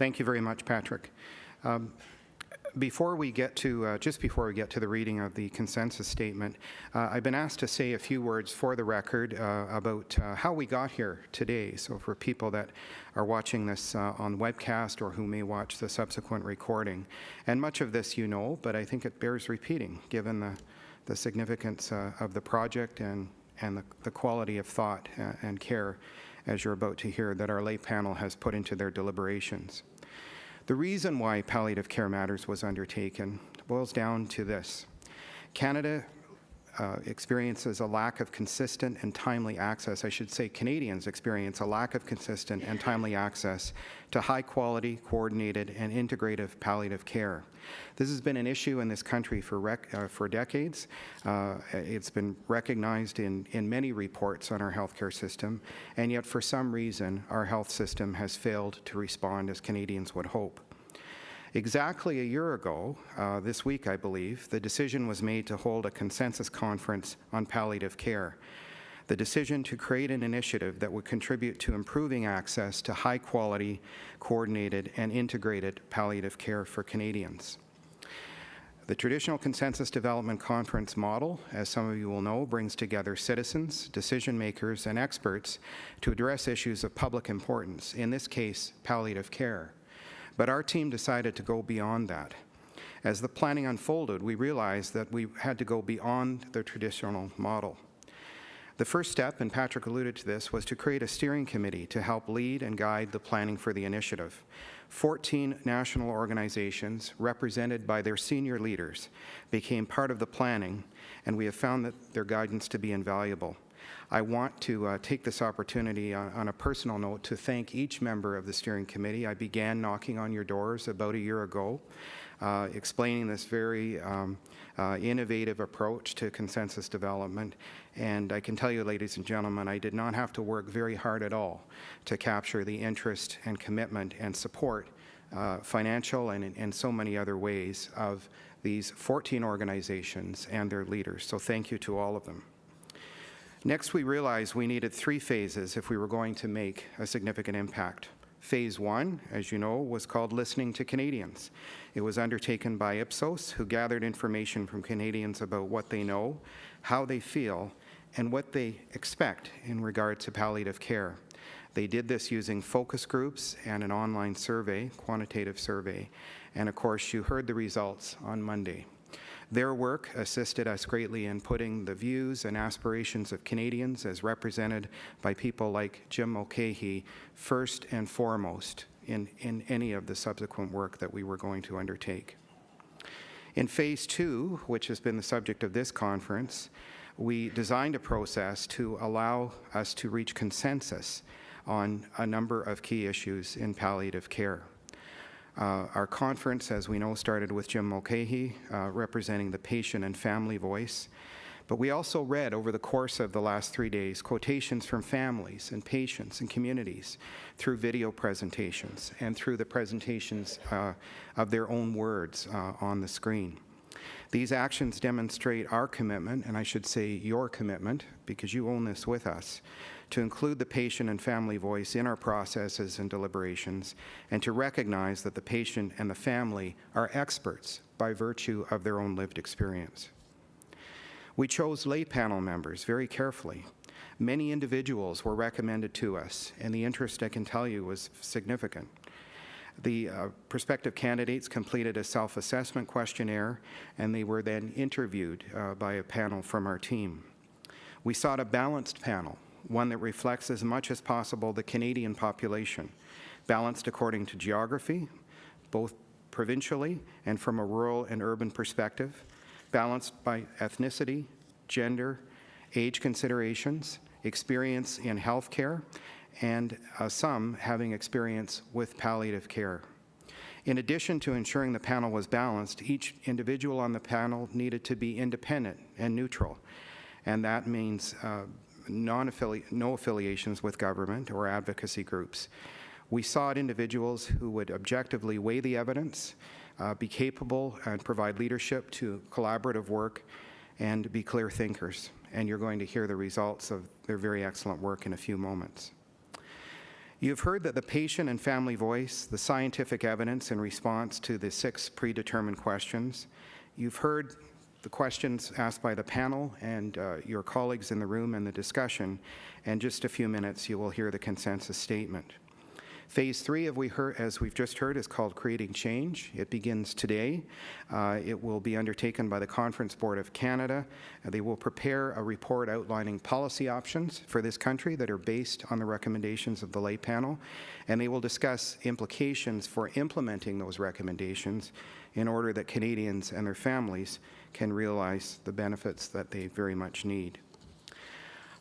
Thank you very much, Patrick. Before we get to, just before we get to the reading of the consensus statement, I've been asked to say a few words for the record about how we got here today. So for people that are watching this on webcast or who may watch the subsequent recording, and much of this you know, but I think it bears repeating given the significance of the project and the quality of thought and care, as you're about to hear, that our lay panel has put into their deliberations. The reason why Palliative Care Matters was undertaken boils down to this. Canada experiences a lack of consistent and timely access. I should say Canadians experience a lack of consistent and timely access to high-quality, coordinated, and integrative palliative care. This has been an issue in this country for decades. It's been recognized in many reports on our healthcare system, and yet for some reason our health system has failed to respond as Canadians would hope. Exactly a year ago, this week I believe, the decision was made to hold a consensus conference on palliative care. The decision to create an initiative that would contribute to improving access to high-quality, coordinated, and integrated palliative care for Canadians. The traditional consensus development conference model, as some of you will know, brings together citizens, decision makers, and experts to address issues of public importance, in this case, palliative care. But our team decided to go beyond that. As the planning unfolded, we realized that we had to go beyond the traditional model. The first step, and Patrick alluded to this, was to create a steering committee to help lead and guide the planning for the initiative. 14 national organizations, represented by their senior leaders, became part of the planning, and we have found that their guidance to be invaluable. I want to take this opportunity on a personal note to thank each member of the steering committee. I began knocking on your doors about a year ago, explaining this very innovative approach to consensus development. And I can tell you, ladies and gentlemen, I did not have to work very hard at all to capture the interest and commitment and support, financial and in so many other ways, of these 14 organizations and their leaders. So thank you to all of them. Next, we realized we needed 3 phases if we were going to make a significant impact. Phase 1, as you know, was called Listening to Canadians. It was undertaken by Ipsos, who gathered information from Canadians about what they know, how they feel, and what they expect in regard to palliative care. They did this using focus groups and an online survey, quantitative survey, and of course you heard the results on Monday. Their work assisted us greatly in putting the views and aspirations of Canadians, as represented by people like Jim Mulcahy, first and foremost in any of the subsequent work that we were going to undertake. In Phase 2, which has been the subject of this conference, we designed a process to allow us to reach consensus on a number of key issues in palliative care. Our conference, as we know, started with Jim Mulcahy, representing the patient and family voice. But we also read over the course of the last 3 days quotations from families and patients and communities through video presentations and through the presentations of their own words on the screen. These actions demonstrate our commitment, and I should say your commitment, because you own this with us, to include the patient and family voice in our processes and deliberations, and to recognize that the patient and the family are experts by virtue of their own lived experience. We chose lay panel members very carefully. Many individuals were recommended to us, and the interest, I can tell you, was significant. The prospective candidates completed a self-assessment questionnaire, and they were then interviewed by a panel from our team. We sought a balanced panel, one that reflects as much as possible the Canadian population, balanced according to geography, both provincially and from a rural and urban perspective, balanced by ethnicity, gender, age considerations, experience in healthcare, and some having experience with palliative care. In addition to ensuring the panel was balanced, each individual on the panel needed to be independent and neutral, and that means no affiliations with government or advocacy groups. We sought individuals who would objectively weigh the evidence, be capable and provide leadership to collaborative work, and be clear thinkers. And you're going to hear the results of their very excellent work in a few moments. You've heard that the patient and family voice, the scientific evidence in response to the 6 predetermined questions. You've heard the questions asked by the panel and your colleagues in the room and the discussion. In just a few minutes, you will hear the consensus statement. Phase 3, as we've just heard, is called Creating Change. It begins today. It will be undertaken by the Conference Board of Canada. They will prepare a report outlining policy options for this country that are based on the recommendations of the lay panel, and they will discuss implications for implementing those recommendations in order that Canadians and their families can realize the benefits that they very much need.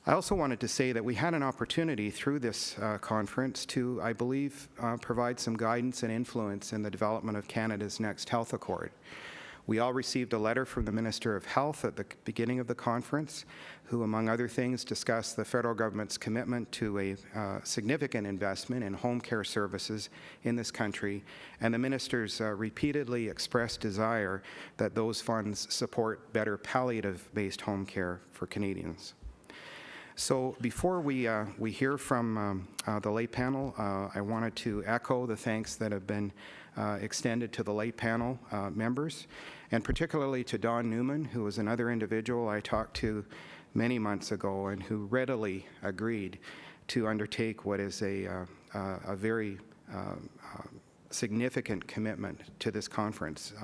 I also wanted to say that we had an opportunity through this conference to, I believe, provide some guidance and influence in the development of Canada's next health accord. We all received a letter from the Minister of Health at the beginning of the conference, who, among other things, discussed the federal government's commitment to a significant investment in home care services in this country, and the Minister's repeatedly expressed desire that those funds support better palliative-based home care for Canadians. So before we hear from the lay panel, I wanted to echo the thanks that have been extended to the lay panel members, and particularly to Don Newman, who was another individual I talked to many months ago and who readily agreed to undertake what is a very significant commitment to this conference,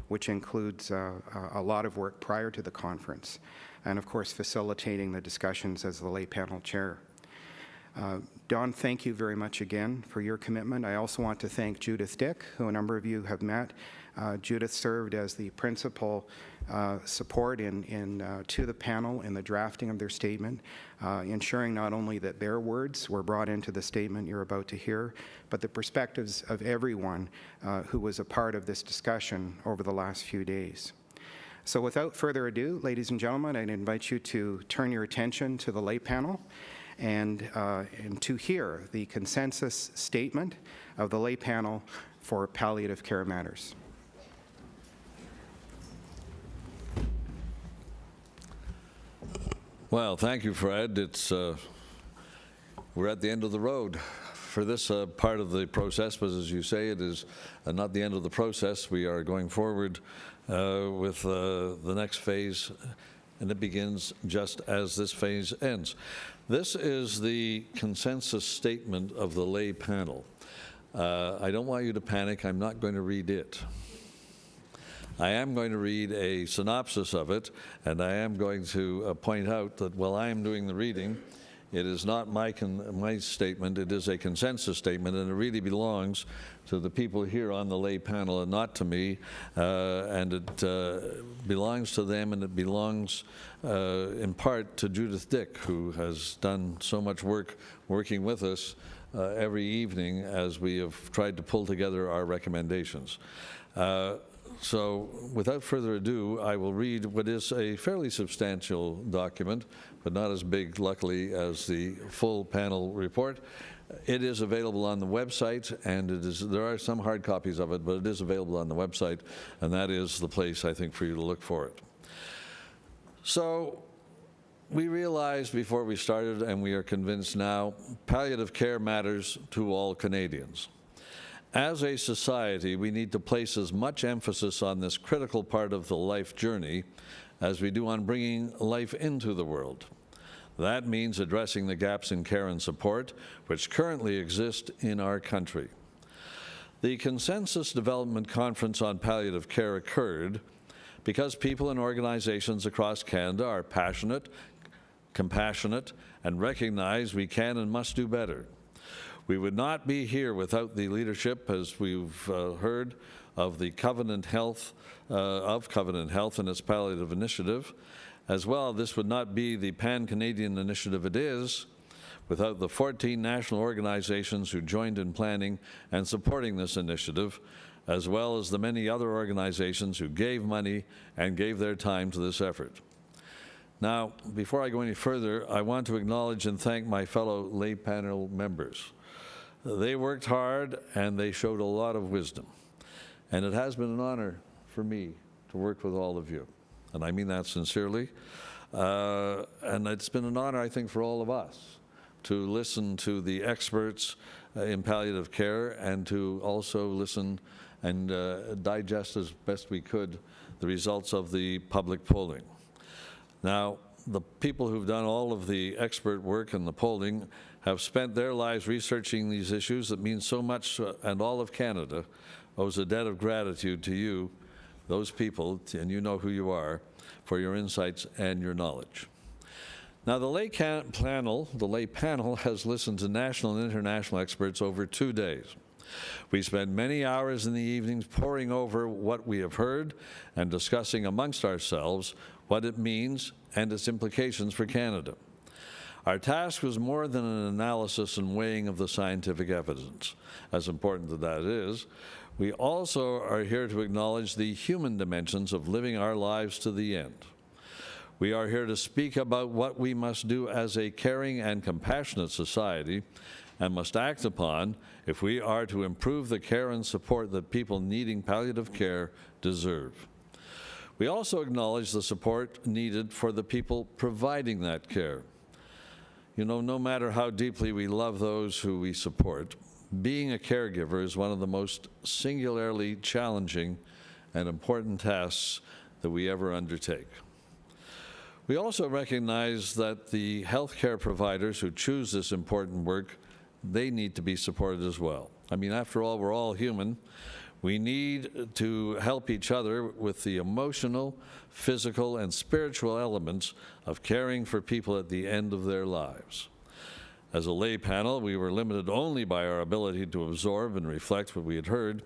which includes a lot of work prior to the conference, and of course facilitating the discussions as the lay panel chair. Don, thank you very much again for your commitment. I also want to thank Judith Dick, who a number of you have met. Judith served as the principal support to the panel in the drafting of their statement, ensuring not only that their words were brought into the statement you're about to hear, but the perspectives of everyone who was a part of this discussion over the last few days. So without further ado, ladies and gentlemen, I'd invite you to turn your attention to the lay panel and to hear the consensus statement of the lay panel for palliative care matters. Well, thank you, Fred. We're at the end of the road for this part of the process, but as you say, it is not the end of the process. We are going forward with the next phase, and it begins just as this phase ends. This is the consensus statement of the lay panel. I don't want you to panic. I'm not going to read it. I am going to read a synopsis of it, and I am going to point out that while I am doing the reading, it is not my statement, it is a consensus statement, and it really belongs to the people here on the lay panel and not to me, and it belongs to them, and it belongs in part to Judith Dick, who has done so much work working with us every evening as we have tried to pull together our recommendations. So without further ado, I will read what is a fairly substantial document, but not as big, luckily, as the full panel report. It is available on the website, and there are some hard copies of it, but it is available on the website, and that is the place, I think, for you to look for it. So we realized before we started, and we are convinced now, palliative care matters to all Canadians. As a society, we need to place as much emphasis on this critical part of the life journey as we do on bringing life into the world. That means addressing the gaps in care and support which currently exist in our country. The Consensus Development Conference on Palliative Care occurred because people and organizations across Canada are passionate, compassionate, and recognize we can and must do better. We would not be here without the leadership, as we've heard, of the Covenant Health and its palliative initiative. As well, this would not be the pan-Canadian initiative it is without the 14 national organizations who joined in planning and supporting this initiative, as well as the many other organizations who gave money and gave their time to this effort. Now, before I go any further, I want to acknowledge and thank my fellow lay panel members. They worked hard and they showed a lot of wisdom. And it has been an honor for me to work with all of you. And I mean that sincerely. And it's been an honor, I think, for all of us to listen to the experts in palliative care and to also listen and digest as best we could the results of the public polling. Now, the people who've done all of the expert work and the polling have spent their lives researching these issues that mean so much, and all of Canada owes a debt of gratitude to you, those people, and you know who you are, for your insights and your knowledge. Now, the lay panel has listened to national and international experts over 2 days. We spend many hours in the evenings poring over what we have heard and discussing amongst ourselves what it means and its implications for Canada. Our task was more than an analysis and weighing of the scientific evidence. As important as that is, we also are here to acknowledge the human dimensions of living our lives to the end. We are here to speak about what we must do as a caring and compassionate society and must act upon if we are to improve the care and support that people needing palliative care deserve. We also acknowledge the support needed for the people providing that care. You know, no matter how deeply we love those who we support, being a caregiver is one of the most singularly challenging and important tasks that we ever undertake. We also recognize that the healthcare providers who choose this important work, they need to be supported as well. I mean, after all, we're all human. We need to help each other with the emotional, physical, and spiritual elements of caring for people at the end of their lives. As a lay panel, we were limited only by our ability to absorb and reflect what we had heard.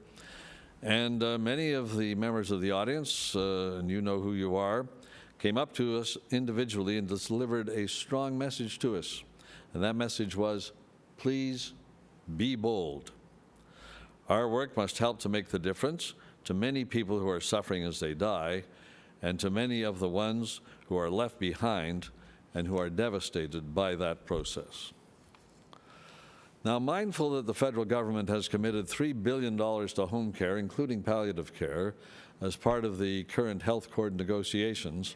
And many of the members of the audience, and you know who you are, came up to us individually and delivered a strong message to us. And that message was, please be bold. Our work must help to make the difference to many people who are suffering as they die, and to many of the ones who are left behind and who are devastated by that process. Now, mindful that the federal government has committed $3 billion to home care, including palliative care, as part of the current health accord negotiations,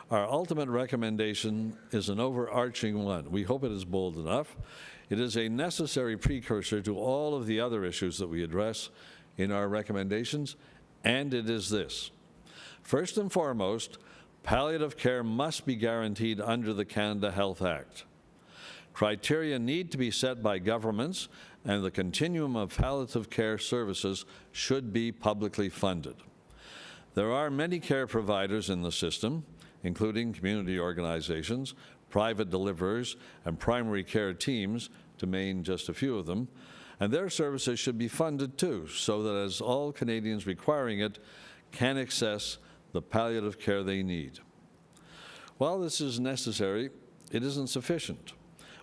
our ultimate recommendation is an overarching one. We hope it is bold enough. It is a necessary precursor to all of the other issues that we address in our recommendations, and it is this. First and foremost, palliative care must be guaranteed under the Canada Health Act. Criteria need to be set by governments, and the continuum of palliative care services should be publicly funded. There are many care providers in the system, including community organizations, private deliverers, and primary care teams, to name just a few of them, and their services should be funded too, so that as all Canadians requiring it can access the palliative care they need. While this is necessary, it isn't sufficient.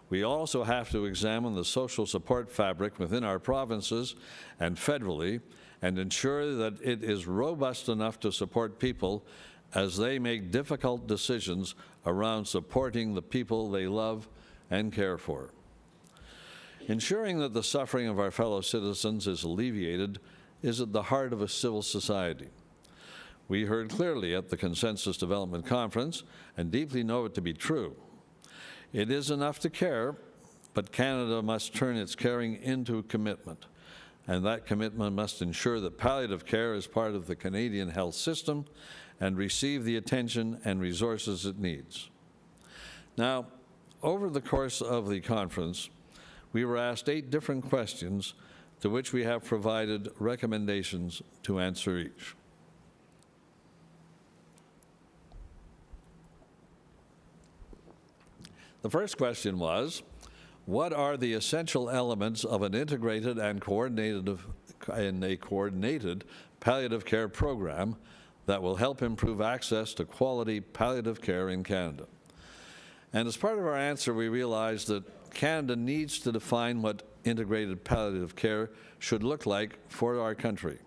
We also have to examine the social support fabric within our provinces and federally and ensure that it is robust enough to support people as they make difficult decisions around supporting the people they love and care for. Ensuring that the suffering of our fellow citizens is alleviated is at the heart of a civil society. We heard clearly at the Consensus Development Conference, and deeply know it to be true. It is enough to care, but Canada must turn its caring into commitment, and that commitment must ensure that palliative care is part of the Canadian health system and receive the attention and resources it needs. Now, over the course of the conference, we were asked 8 different questions to which we have provided recommendations to answer each. The first question was, what are the essential elements of an integrated and coordinated palliative care program that will help improve access to quality palliative care in Canada? And as part of our answer, we realized that Canada needs to define what integrated palliative care should look like for our country.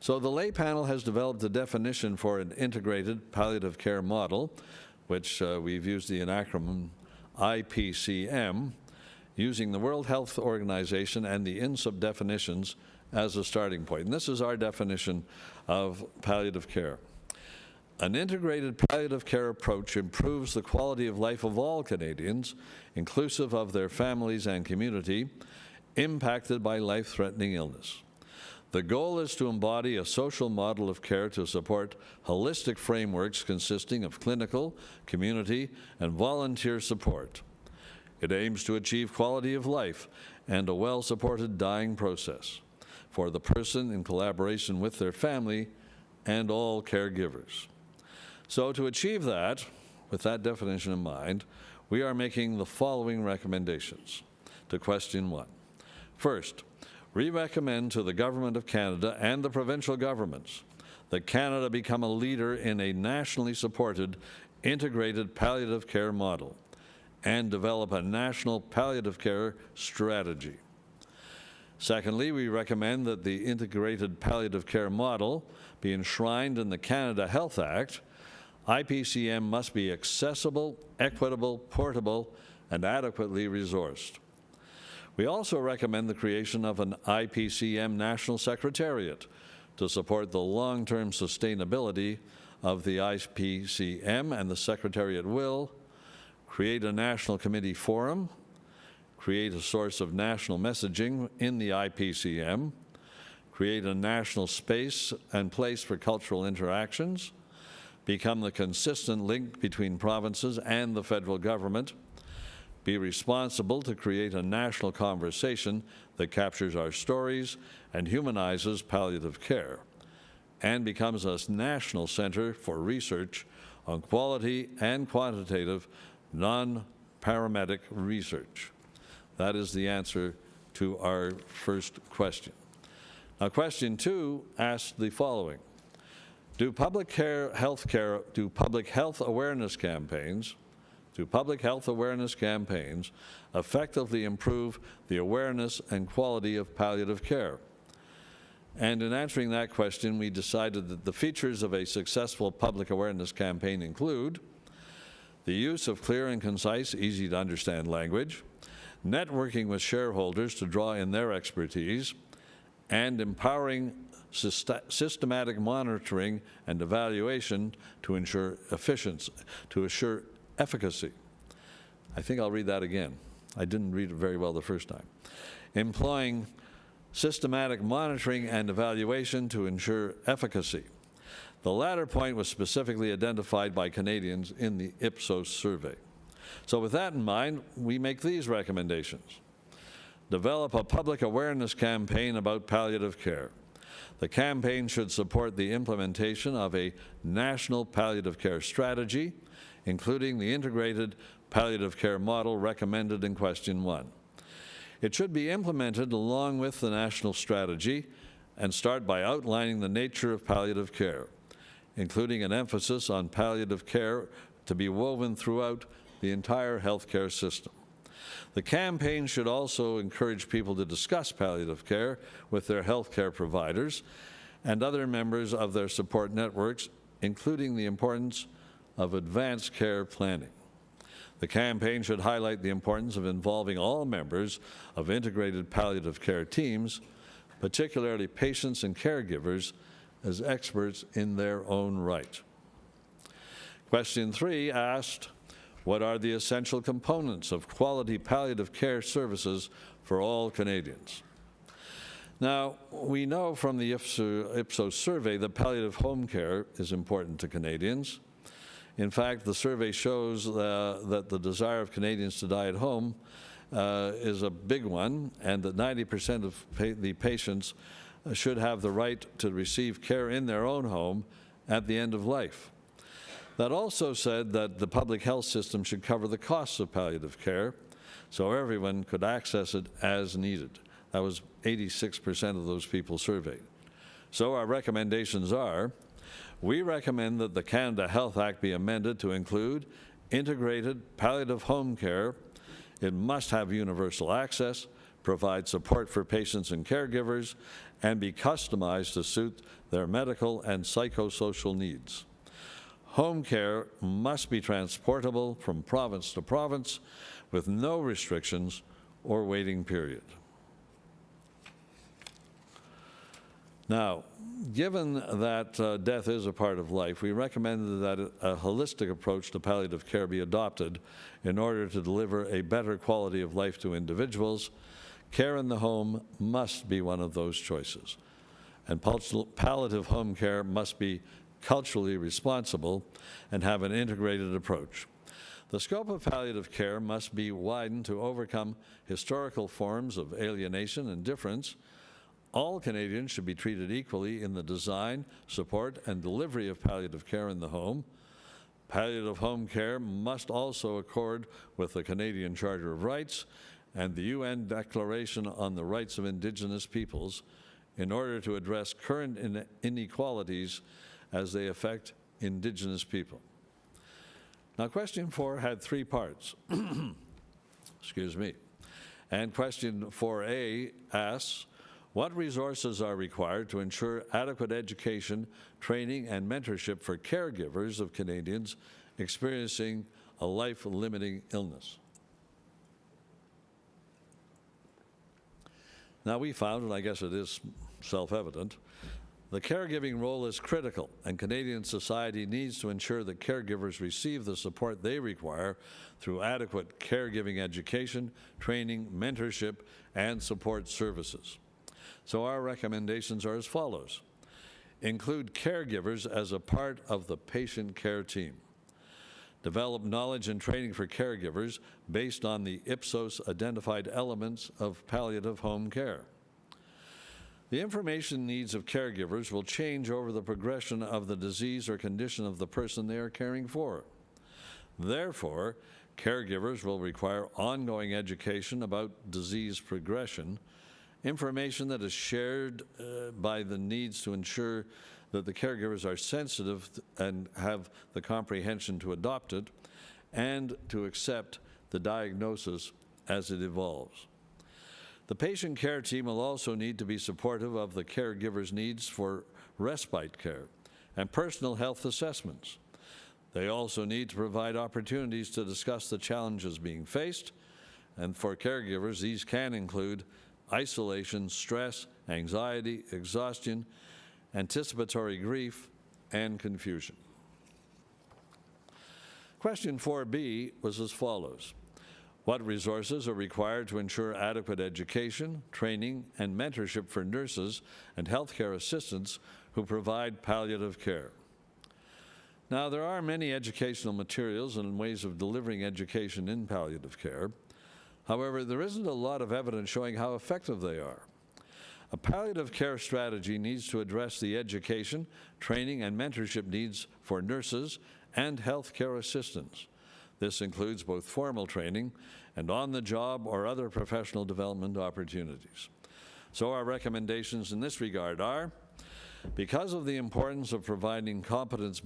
So the lay panel has developed a definition for an integrated palliative care model, which we've used the acronym IPCM, using the World Health Organization and the INSUP definitions as a starting point. And this is our definition of palliative care. An integrated palliative care approach improves the quality of life of all Canadians, inclusive of their families and community, impacted by life-threatening illness. The goal is to embody a social model of care to support holistic frameworks consisting of clinical, community, and volunteer support. It aims to achieve quality of life and a well-supported dying process for the person in collaboration with their family and all caregivers. So to achieve that, with that definition in mind, we are making the following recommendations to question 1. First, we recommend to the Government of Canada and the provincial governments that Canada become a leader in a nationally supported integrated palliative care model and develop a national palliative care strategy. Secondly, we recommend that the integrated palliative care model be enshrined in the Canada Health Act. IPCM must be accessible, equitable, portable, and adequately resourced. We also recommend the creation of an IPCM National Secretariat to support the long-term sustainability of the IPCM, and the Secretariat will create a national committee forum, create a source of national messaging in the IPCM, create a national space and place for cultural interactions, become the consistent link between provinces and the federal government, be responsible to create a national conversation that captures our stories and humanizes palliative care, and becomes a national center for research on quality and quantitative non-paramedic research. That is the answer to our first question. Now, question 2 asks the following. Do public health awareness campaigns effectively improve the awareness and quality of palliative care? And in answering that question, we decided that the features of a successful public awareness campaign include the use of clear and concise, easy to understand language, networking with shareholders to draw in their expertise, and empowering systematic monitoring and evaluation to ensure efficacy. I think I'll read that again. I didn't read it very well the first time. Employing systematic monitoring and evaluation to ensure efficacy. The latter point was specifically identified by Canadians in the Ipsos survey. So with that in mind, we make these recommendations. Develop a public awareness campaign about palliative care. The campaign should support the implementation of a national palliative care strategy, including the integrated palliative care model recommended in question 1. It should be implemented along with the national strategy and start by outlining the nature of palliative care, including an emphasis on palliative care to be woven throughout the entire healthcare system. The campaign should also encourage people to discuss palliative care with their healthcare providers and other members of their support networks, including the importance of advanced care planning. The campaign should highlight the importance of involving all members of integrated palliative care teams, particularly patients and caregivers, as experts in their own right. Question 3 asked, what are the essential components of quality palliative care services for all Canadians? Now, we know from the Ipsos survey that palliative home care is important to Canadians. In fact, the survey shows that the desire of Canadians to die at home is a big one, and that 90% of the patients should have the right to receive care in their own home at the end of life. That also said that the public health system should cover the costs of palliative care so everyone could access it as needed. That was 86% of those people surveyed. So our recommendations are, we recommend that the Canada Health Act be amended to include integrated palliative home care. It must have universal access, provide support for patients and caregivers, and be customized to suit their medical and psychosocial needs. Home care must be transportable from province to province with no restrictions or waiting period. Now, given that death is a part of life, we recommend that a holistic approach to palliative care be adopted in order to deliver a better quality of life to individuals. Care in the home must be one of those choices, and palliative home care must be culturally responsible and have an integrated approach. The scope of palliative care must be widened to overcome historical forms of alienation and difference. All Canadians should be treated equally in the design, support, and delivery of palliative care in the home. Palliative home care must also accord with the Canadian Charter of Rights and the UN Declaration on the Rights of Indigenous Peoples in order to address current inequalities as they affect Indigenous people. Now, question 4 had 3 parts. Excuse me. And question 4A asks, what resources are required to ensure adequate education, training, and mentorship for caregivers of Canadians experiencing a life-limiting illness? Now, we found, and I guess it is self-evident, the caregiving role is critical, and Canadian society needs to ensure that caregivers receive the support they require through adequate caregiving education, training, mentorship, and support services. So our recommendations are as follows. Include caregivers as a part of the patient care team. Develop knowledge and training for caregivers based on the Ipsos identified elements of palliative home care. The information needs of caregivers will change over the progression of the disease or condition of the person they are caring for. Therefore, caregivers will require ongoing education about disease progression, information that is shared by the needs to ensure that the caregivers are sensitive and have the comprehension to adopt it and to accept the diagnosis as it evolves. The patient care team will also need to be supportive of the caregiver's needs for respite care and personal health assessments. They also need to provide opportunities to discuss the challenges being faced, and for caregivers, these can include isolation, stress, anxiety, exhaustion, anticipatory grief, and confusion. Question 4B was as follows. What resources are required to ensure adequate education, training, and mentorship for nurses and healthcare assistants who provide palliative care? Now, there are many educational materials and ways of delivering education in palliative care. However, there isn't a lot of evidence showing how effective they are. A palliative care strategy needs to address the education, training, and mentorship needs for nurses and healthcare assistants. This includes both formal training and on-the-job or other professional development opportunities. So our recommendations in this regard are, because of the importance of providing competence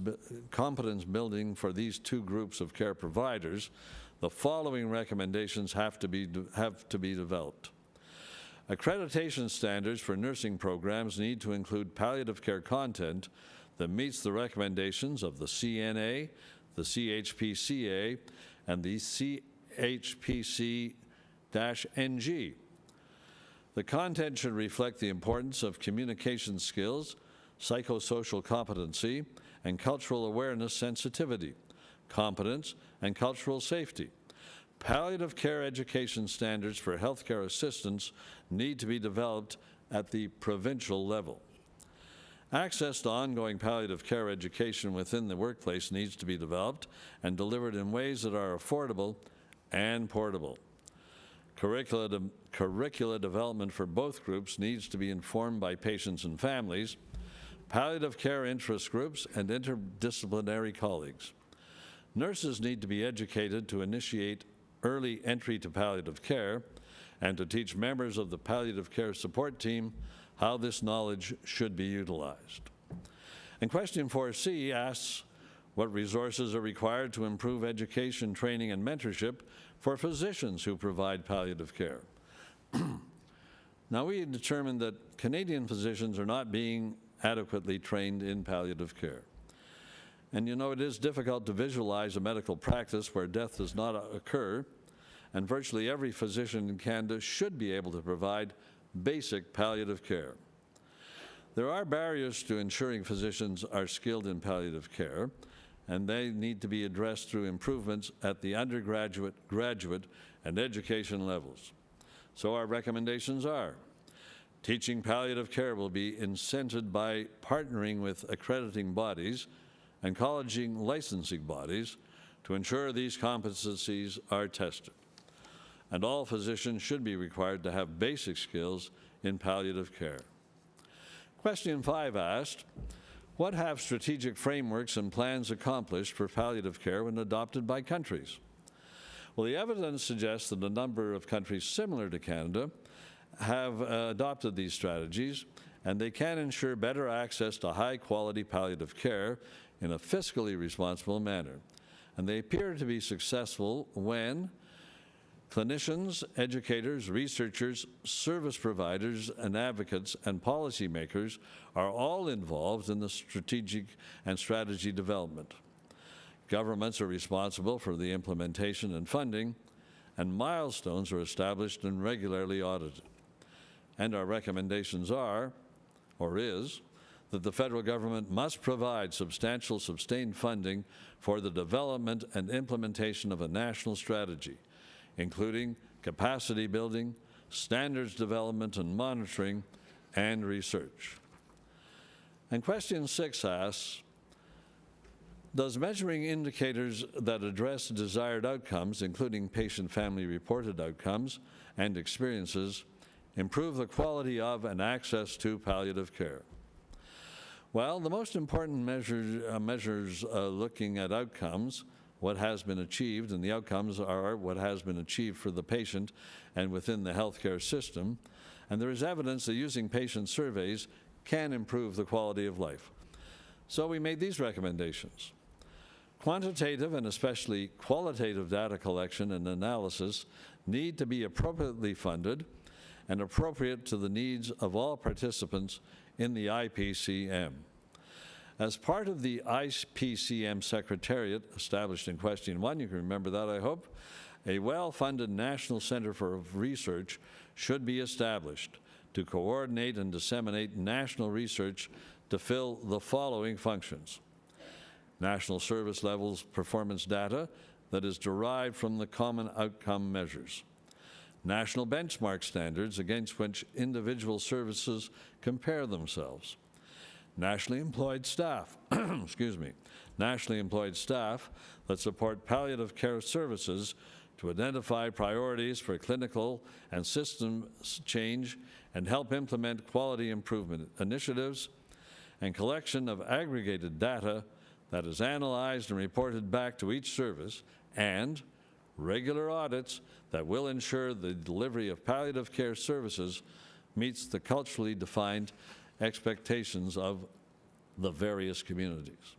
building for these two groups of care providers, the following recommendations have to be developed. Accreditation standards for nursing programs need to include palliative care content that meets the recommendations of the CNA, the CHPCA, and the CHPC-NG. The content should reflect the importance of communication skills, psychosocial competency, and cultural awareness sensitivity, competence, and cultural safety. Palliative care education standards for healthcare assistants need to be developed at the provincial level. Access to ongoing palliative care education within the workplace needs to be developed and delivered in ways that are affordable and portable. Curricula development for both groups needs to be informed by patients and families, palliative care interest groups, and interdisciplinary colleagues. Nurses need to be educated to initiate early entry to palliative care and to teach members of the palliative care support team how this knowledge should be utilized. And question 4C asks, what resources are required to improve education, training, and mentorship for physicians who provide palliative care? Now, we determined that Canadian physicians are not being adequately trained in palliative care. And you know, it is difficult to visualize a medical practice where death does not occur, and virtually every physician in Canada should be able to provide basic palliative care. There are barriers to ensuring physicians are skilled in palliative care, and they need to be addressed through improvements at the undergraduate, graduate, and education levels. So our recommendations are: teaching palliative care will be incented by partnering with accrediting bodies and colleging licensing bodies to ensure these competencies are tested. And all physicians should be required to have basic skills in palliative care. Question 5 asked, what have strategic frameworks and plans accomplished for palliative care when adopted by countries? Well, the evidence suggests that a number of countries similar to Canada have adopted these strategies, and they can ensure better access to high-quality palliative care in a fiscally responsible manner. And they appear to be successful when clinicians, educators, researchers, service providers, and advocates and policymakers are all involved in the strategic and strategy development. Governments are responsible for the implementation and funding, and milestones are established and regularly audited. And our recommendations are, or is, that the federal government must provide substantial sustained funding for the development and implementation of a national strategy, including capacity building, standards development and monitoring, and research. And question 6 asks, does measuring indicators that address desired outcomes, including patient-family reported outcomes and experiences, improve the quality of and access to palliative care? Well, the most important measures looking at outcomes, what has been achieved, and the outcomes are what has been achieved for the patient and within the healthcare system. And there is evidence that using patient surveys can improve the quality of life. So we made these recommendations. Quantitative and especially qualitative data collection and analysis need to be appropriately funded and appropriate to the needs of all participants in the IPCM. As part of the IPCM Secretariat established in question 1, you can remember that, I hope, a well-funded National Center for Research should be established to coordinate and disseminate national research to fill the following functions: national service levels performance data that is derived from the common outcome measures, national benchmark standards against which individual services compare themselves, nationally employed staff, nationally employed staff that support palliative care services to identify priorities for clinical and systems change and help implement quality improvement initiatives, and collection of aggregated data that is analyzed and reported back to each service, and regular audits that will ensure the delivery of palliative care services meets the culturally defined expectations of the various communities.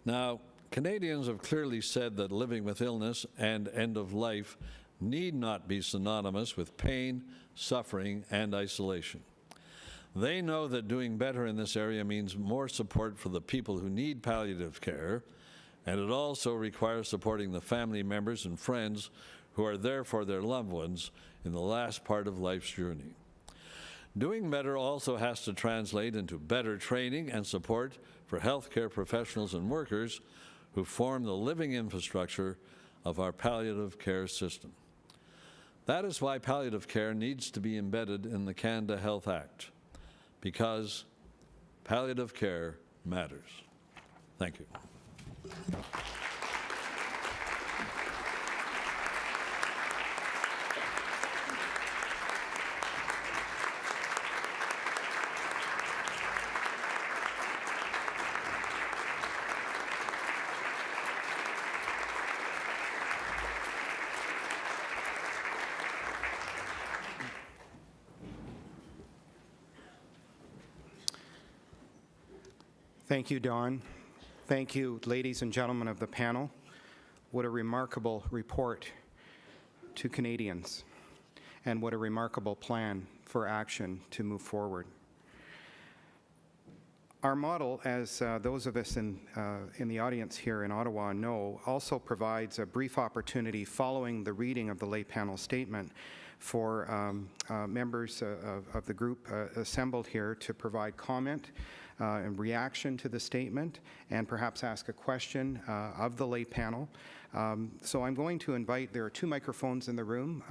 Now, Canadians have clearly said that living with illness and end of life need not be synonymous with pain, suffering, and isolation. They know that doing better in this area means more support for the people who need palliative care, and it also requires supporting the family members and friends who are there for their loved ones in the last part of life's journey. Doing better also has to translate into better training and support for healthcare professionals and workers who form the living infrastructure of our palliative care system. That is why palliative care needs to be embedded in the Canada Health Act, because palliative care matters. Thank you. Thank you, Don. Thank you, ladies and gentlemen of the panel. What a remarkable report to Canadians, and what a remarkable plan for action to move forward. Our model, as those of us in the audience here in Ottawa know, also provides a brief opportunity following the reading of the lay panel statement for members of the group assembled here to provide comment and reaction to the statement and perhaps ask a question of the lay panel. So I'm going to invite, there are 2 microphones in the room.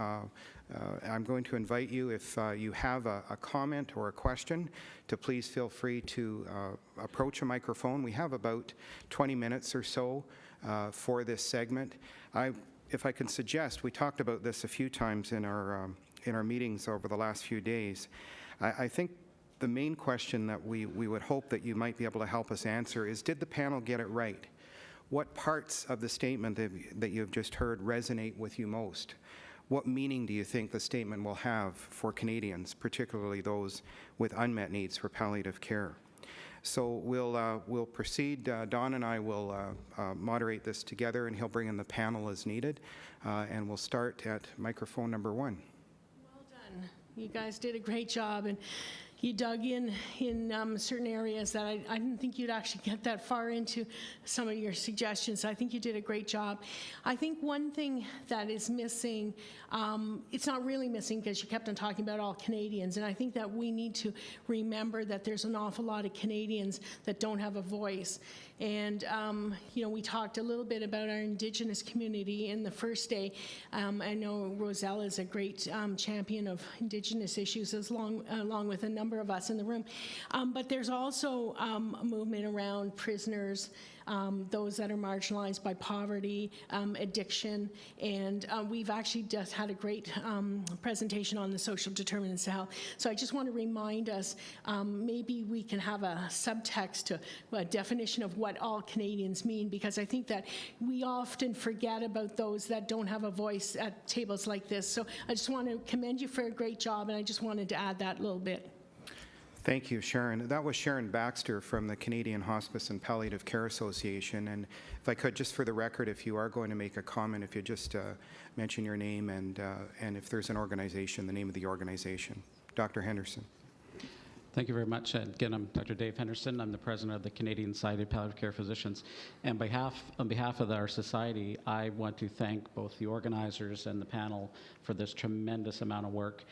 I'm going to invite you, if you have a comment or a question, to please feel free to approach a microphone. We have about 20 minutes or so for this segment. If I can suggest, we talked about this a few times in our meetings over the last few days. I think the main question that we would hope that you might be able to help us answer is, did the panel get it right? What parts of the statement that you've just heard resonate with you most? What meaning do you think the statement will have for Canadians, particularly those with unmet needs for palliative care? So we'll proceed. Don and I will moderate this together, and he'll bring in the panel as needed. And we'll start at microphone number 1. Well done. You guys did a great job, and you dug in certain areas that I didn't think you'd actually get that far into some of your suggestions. I think you did a great job. I think one thing that is missing, it's not really missing because you kept on talking about all Canadians, and I think that we need to remember that there's an awful lot of Canadians that don't have a voice. And, we talked a little bit about our Indigenous community in the first day. I know Rosella is a great champion of Indigenous issues, along with a number of us in the room. But there's also a movement around prisoners, those that are marginalized by poverty, addiction, and we've actually just had a great presentation on the social determinants of health. So I just want to remind us, maybe we can have a subtext to a definition of what all Canadians mean, because I think that we often forget about those that don't have a voice at tables like this. So I just want to commend you for a great job, and I just wanted to add that little bit. Thank you, Sharon. That was Sharon Baxter from the Canadian Hospice and Palliative Care Association. And if I could, just for the record, if you are going to make a comment, if you just mention your name and if there's an organization, the name of the organization. Dr. Henderson. Thank you very much. Again, I'm Dr. Dave Henderson. I'm the president of the Canadian Society of Palliative Care Physicians. And on behalf of our society, I want to thank both the organizers and the panel for this tremendous amount of work.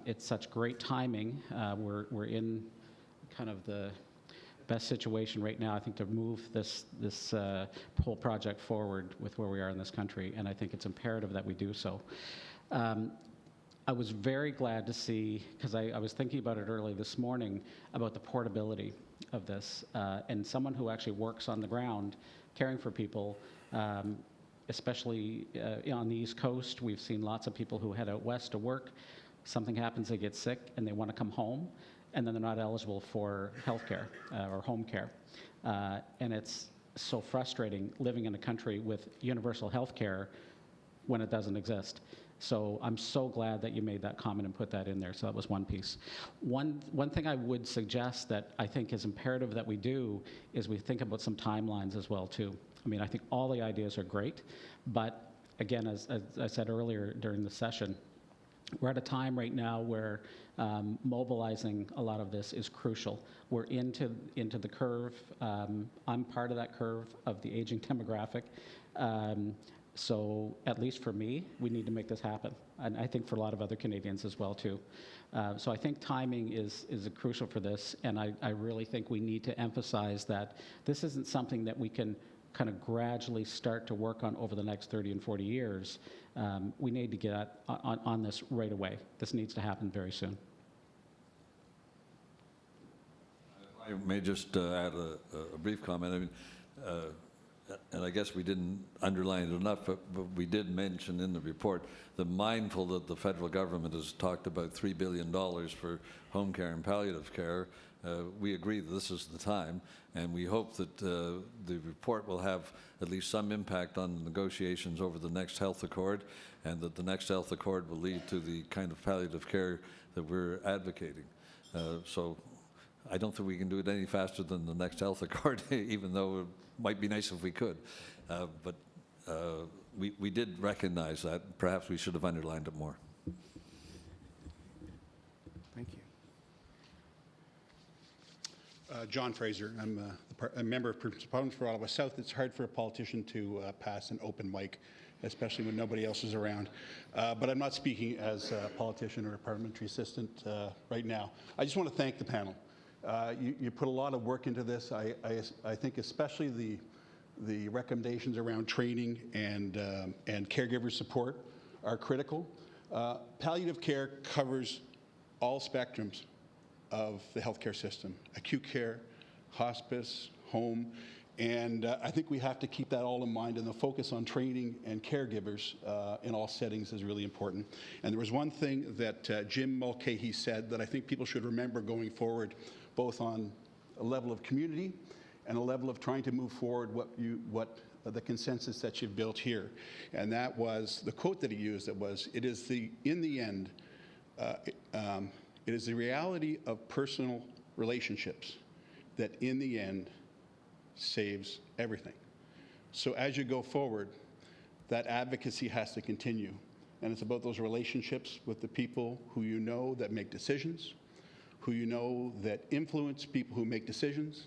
It's such great timing. We're in kind of the best situation right now, I think, to move this whole project forward with where we are in this country, and I think it's imperative that we do so. I was very glad to see, because I was thinking about it early this morning, about the portability of this, and someone who actually works on the ground caring for people, especially on the East Coast. We've seen lots of people who head out west to work. Something happens, they get sick, and they want to come home, and then they're not eligible for health care or home care. And it's so frustrating living in a country with universal health care when it doesn't exist. So I'm so glad that you made that comment and put that in there. So that was one piece. One thing I would suggest that I think is imperative that we do is we think about some timelines as well, too. I mean, I think all the ideas are great, but again, as I said earlier during the session, we're at a time right now where mobilizing a lot of this is crucial. We're into the curve. I'm part of that curve of the aging demographic. So at least for me, we need to make this happen. And I think for a lot of other Canadians as well, too. So I think timing is crucial for this. And I really think we need to emphasize that this isn't something that we can kind of gradually start to work on over the next 30 and 40 years. We need to get on this right away. This needs to happen very soon. I may just add a brief comment. I mean, and I guess we didn't underline it enough, but we did mention in the report the mindful that the federal government has talked about $3 billion for home care and palliative care. We agree that this is the time, and we hope that the report will have at least some impact on the negotiations over the next health accord, and that the next health accord will lead to the kind of palliative care that we're advocating. So I don't think we can do it any faster than the next health accord, even though it might be nice if we could. But we did recognize that. Perhaps we should have underlined it more. Thank you. John Fraser. I'm a member of Proponents for Ottawa South. It's hard for a politician to pass an open mic, especially when nobody else is around. But I'm not speaking as a politician or a parliamentary assistant right now. I just want to thank the panel. You put a lot of work into this. I think especially the recommendations around training and caregiver support are critical. Palliative care covers all spectrums of the healthcare system: acute care, hospice, home, and I think we have to keep that all in mind, and the focus on training and caregivers in all settings is really important. And there was one thing that Jim Mulcahy said that I think people should remember going forward, both on a level of community and a level of trying to move forward what the consensus that you've built here. And that was, the quote that he used, that was, it is the, in the end, it is the reality of personal relationships that in the end saves everything. So as you go forward, that advocacy has to continue. And it's about those relationships with the people who you know that make decisions, who you know that influence people who make decisions,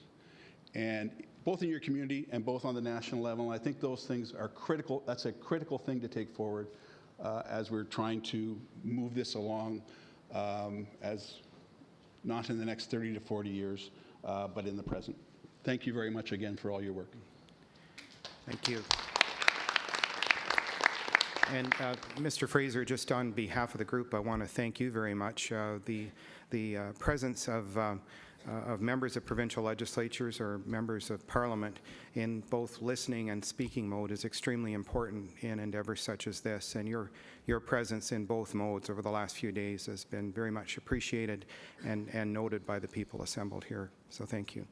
and both in your community and both on the national level. And I think those things are critical. That's a critical thing to take forward as we're trying to move this along, as not in the next 30 to 40 years, but in the present. Thank you very much again for all your work. Thank you. And Mr. Fraser, just on behalf of the group, I want to thank you very much. The presence of members of provincial legislatures or members of parliament in both listening and speaking mode is extremely important in endeavors such as this, and your presence in both modes over the last few days has been very much appreciated and noted by the people assembled here. So thank you.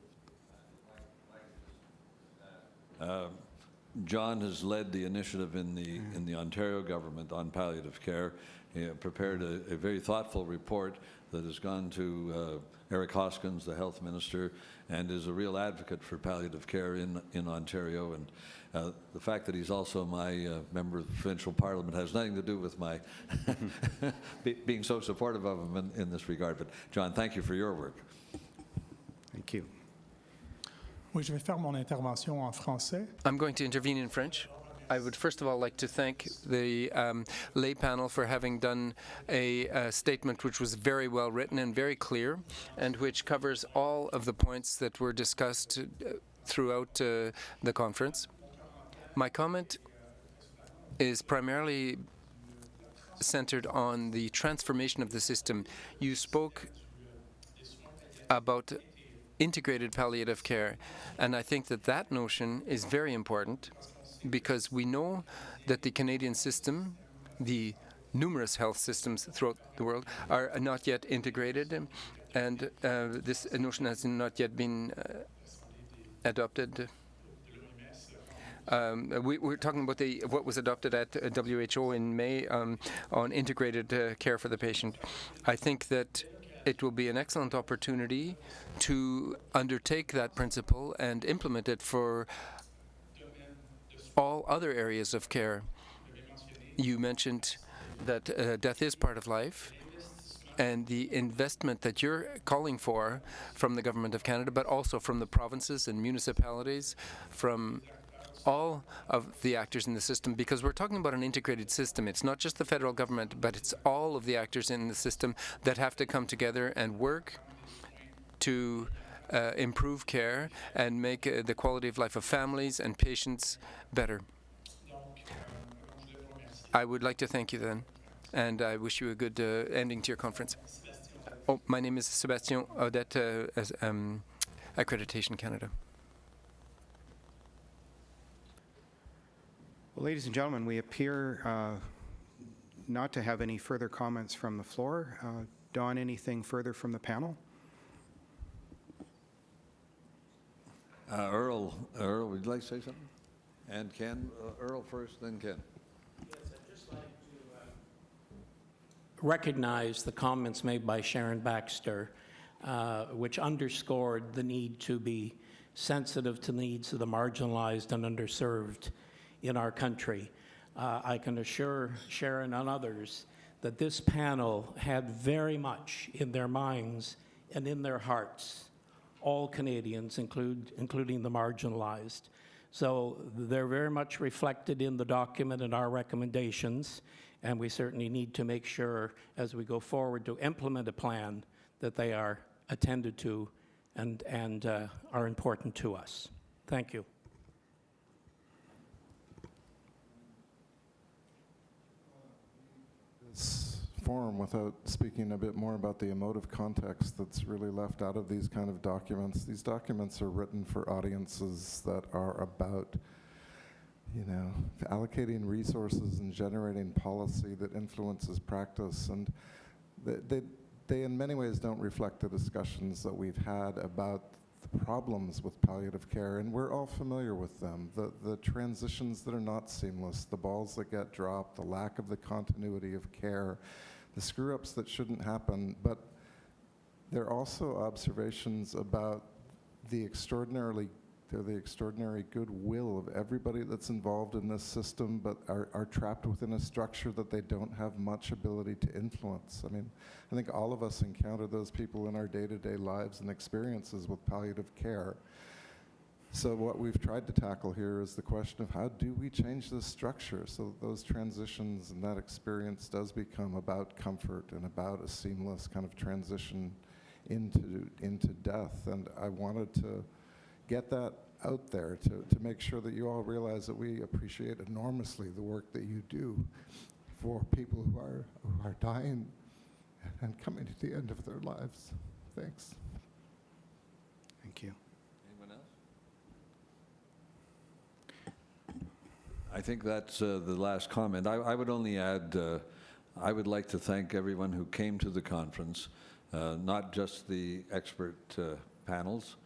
John has led the initiative in the Ontario government on palliative care. He prepared a very thoughtful report that has gone to Eric Hoskins, the health minister, and is a real advocate for palliative care in Ontario. And the fact that he's also my member of the provincial parliament has nothing to do with my being so supportive of him in this regard. But John, thank you for your work. Thank you. Oui, je vais faire mon intervention en français. I'm going to intervene in French. I would first of all like to thank the lay panel for having done a statement which was very well written and very clear, and which covers all of the points that were discussed throughout the conference. My comment is primarily centered on the transformation of the system. You spoke about integrated palliative care, and I think that that notion is very important, because we know that the Canadian system, the numerous health systems throughout the world, are not yet integrated, and this notion has not yet been adopted. We're talking about what was adopted at WHO in May on integrated care for the patient. I think that it will be an excellent opportunity to undertake that principle and implement it for all other areas of care. You mentioned that death is part of life, and the investment that you're calling for from the Government of Canada, but also from the provinces and municipalities, from all of the actors in the system, because we're talking about an integrated system. It's not just the federal government, but it's all of the actors in the system that have to come together and work to improve care and make the quality of life of families and patients better. I would like to thank you then, and I wish you a good ending to your conference. Oh, my name is Sebastian Odetta, as Accreditation Canada. Well, ladies and gentlemen, we appear not to have any further comments from the floor. Don, anything further from the panel? Earl, would you like to say something? And Ken, Earl first, then Ken. Yes, I'd just like to recognize the comments made by Sharon Baxter, which underscored the need to be sensitive to the needs of the marginalized and underserved in our country. I can assure Sharon and others that this panel had very much in their minds and in their hearts all Canadians, including the marginalized. So they're very much reflected in the document and our recommendations, and we certainly need to make sure as we go forward to implement a plan that they are attended to and are important to us. Thank you. This forum without speaking a bit more about the emotive context that's really left out of these kind of documents. These documents are written for audiences that are about, you know, allocating resources and generating policy that influences practice, and they in many ways don't reflect the discussions that we've had about the problems with palliative care, and we're all familiar with them. The transitions that are not seamless, the balls that get dropped, the lack of the continuity of care, the screw-ups that shouldn't happen, but there are also observations about the extraordinary goodwill of everybody that's involved in this system, but are trapped within a structure that they don't have much ability to influence. I mean, I think all of us encounter those people in our day-to-day lives and experiences with palliative care. So what we've tried to tackle here is the question of how do we change this structure so that those transitions and that experience does become about comfort and about a seamless kind of transition into death. And I wanted to get that out there to make sure that you all realize that we appreciate enormously the work that you do for people who are dying and coming to the end of their lives. Thanks. Thank you. Anyone else? I think that's the last comment. I would only add, I would like to thank everyone who came to the conference, not just the expert panels,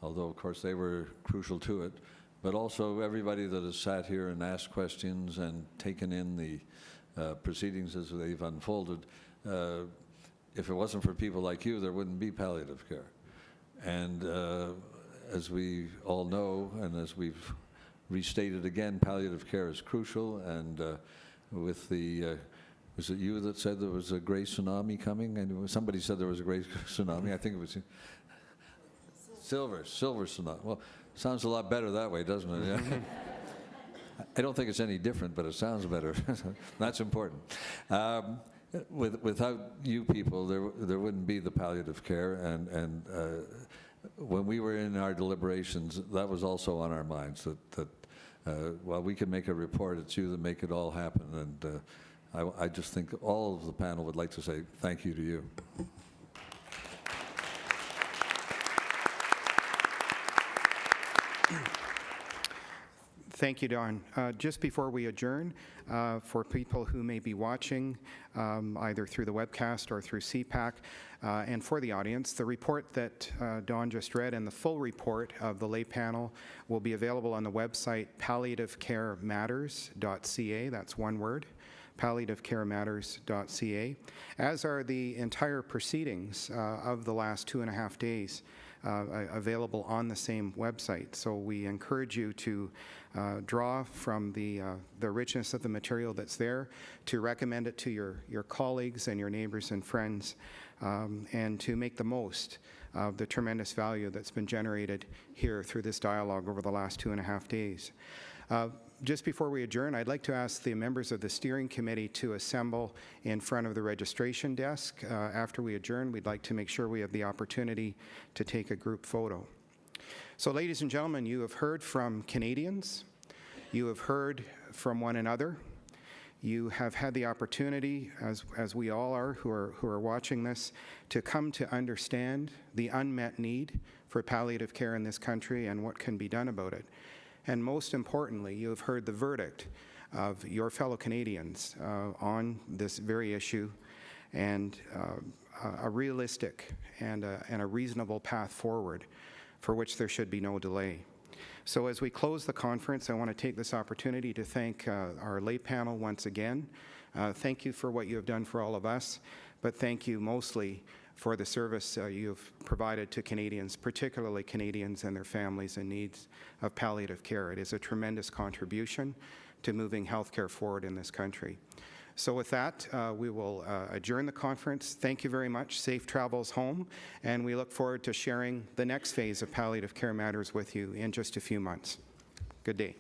although of course they were crucial to it, but also everybody that has sat here and asked questions and taken in the proceedings as they've unfolded. If it wasn't for people like you, there wouldn't be palliative care. And as we all know, and as we've restated again, palliative care is crucial, and with the was it you that said there was a gray tsunami coming? And somebody said there was a gray tsunami. I think it was silver tsunami. Well, sounds a lot better that way, doesn't it? Yeah. I don't think it's any different, but it sounds better. That's important. Without you people, there wouldn't be the palliative care, and when we were in our deliberations, that was also on our minds, that while we can make a report, it's you that make it all happen, and I just think all of the panel would like to say thank you to you. Thank you, Don. Just before we adjourn, for people who may be watching either through the webcast or through CPAC, and for the audience, the report that Don just read and the full report of the lay panel will be available on the website palliativecarematters.ca. That's one word, palliativecarematters.ca, as are the entire proceedings of the last 2.5 days. Available on the same website. So we encourage you to draw from the richness of the material that's there, to recommend it to your colleagues and your neighbors and friends, and to make the most of the tremendous value that's been generated here through this dialogue over the last 2.5 days. Just before we adjourn, I'd like to ask the members of the steering committee to assemble in front of the registration desk. After we adjourn, we'd like to make sure we have the opportunity to take a group photo. So, ladies and gentlemen, you have heard from Canadians. You have heard from one another. You have had the opportunity, as we all are who are watching this, to come to understand the unmet need for palliative care in this country and what can be done about it. And most importantly, you have heard the verdict of your fellow Canadians on this very issue, and a realistic and a reasonable path forward for which there should be no delay. So as we close the conference, I want to take this opportunity to thank our lay panel once again. Thank you for what you have done for all of us, but thank you mostly for the service you've provided to Canadians, particularly Canadians and their families in needs of palliative care. It is a tremendous contribution to moving healthcare forward in this country. So with that, we will adjourn the conference. Thank you very much. Safe travels home, and we look forward to sharing the next phase of palliative care matters with you in just a few months. Good day.